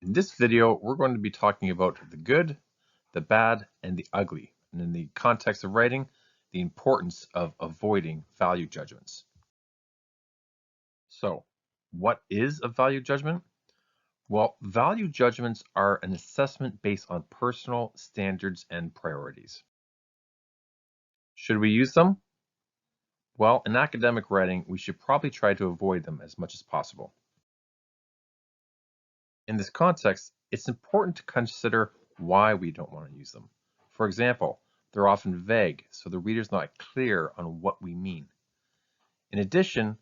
In this video, we're going to be talking about the good, the bad, and the ugly, and in the context of writing, the importance of avoiding value judgments. So, what is a value judgment? Well, value judgments are an assessment based on personal standards and priorities. Should we use them? Well, in academic writing, we should probably try to avoid them as much as possible. In this context, it's important to consider why we don't want to use them. For example, they're often vague, so the reader's not clear on what we mean. In addition,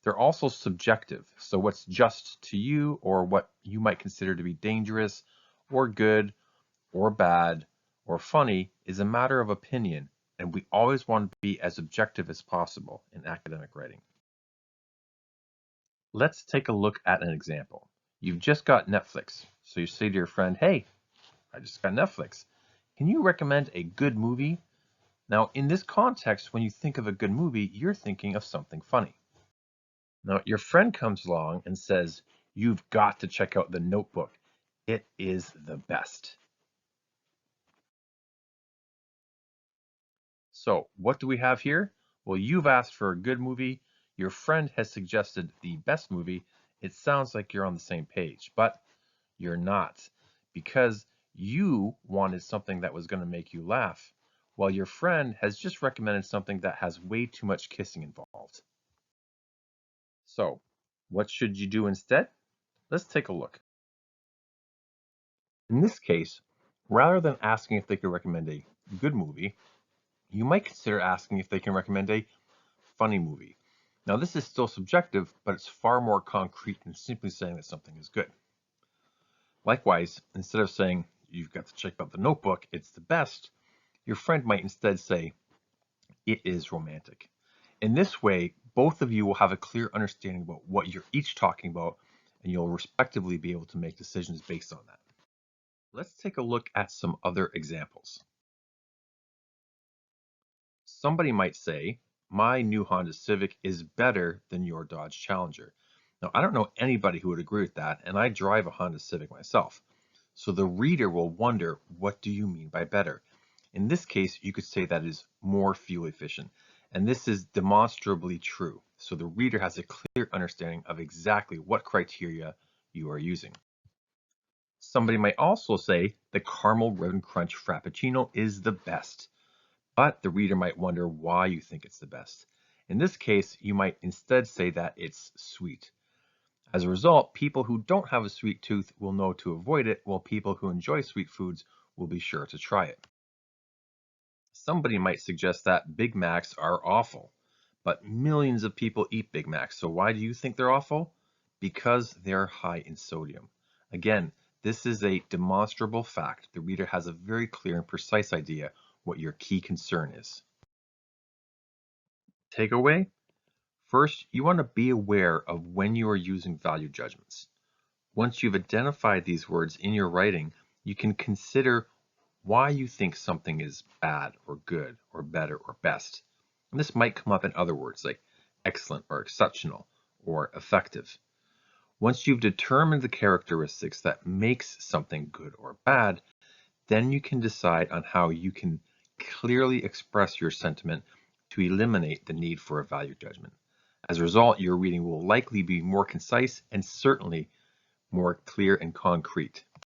they're also subjective, so what's just to you or what you might consider to be dangerous or good or bad or funny is a matter of opinion, and we always want to be as objective as possible in academic writing. Let's take a look at an example. You've just got Netflix, so you say to your friend, "Hey, I just got Netflix. Can you recommend a good movie?" Now, in this context, when you think of a good movie, you're thinking of something funny. Now, your friend comes along and says, "You've got to check out The Notebook. It is the best." So, what do we have here? Well, you've asked for a good movie. Your friend has suggested the best movie. It sounds like you're on the same page, but you're not, because you wanted something that was going to make you laugh, while your friend has just recommended something that has way too much kissing involved. So, what should you do instead? Let's take a look. In this case, rather than asking if they could recommend a good movie, you might consider asking if they can recommend a funny movie. Now, this is still subjective, but it's far more concrete than simply saying that something is good. Likewise, instead of saying, "You've got to check out The Notebook, it's the best," your friend might instead say, "It is romantic." In this way, both of you will have a clear understanding about what you're each talking about, and you'll respectively be able to make decisions based on that. Let's take a look at some other examples. Somebody might say, "My new Honda Civic is better than your Dodge Challenger." Now, I don't know anybody who would agree with that, and I drive a Honda Civic myself. So the reader will wonder, what do you mean by better? In this case, you could say that is more fuel efficient, and this is demonstrably true. So the reader has a clear understanding of exactly what criteria you are using. Somebody might also say the caramel ribbon crunch frappuccino is the best, but the reader might wonder why you think it's the best. In this case, you might instead say that it's sweet. As a result, people who don't have a sweet tooth will know to avoid it, while people who enjoy sweet foods will be sure to try it. Somebody might suggest that Big Macs are awful, but millions of people eat Big Macs, so why do you think they're awful? Because they're high in sodium. Again, this is a demonstrable fact. The reader has a very clear and precise idea what your key concern is. Takeaway? First, you want to be aware of when you are using value judgments. Once you've identified these words in your writing, you can consider why you think something is bad or good or better or best. And this might come up in other words like excellent or exceptional or effective. Once you've determined the characteristics that makes something good or bad, then you can decide on how you can clearly express your sentiment to eliminate the need for a value judgment. As a result, your reading will likely be more concise and certainly more clear and concrete.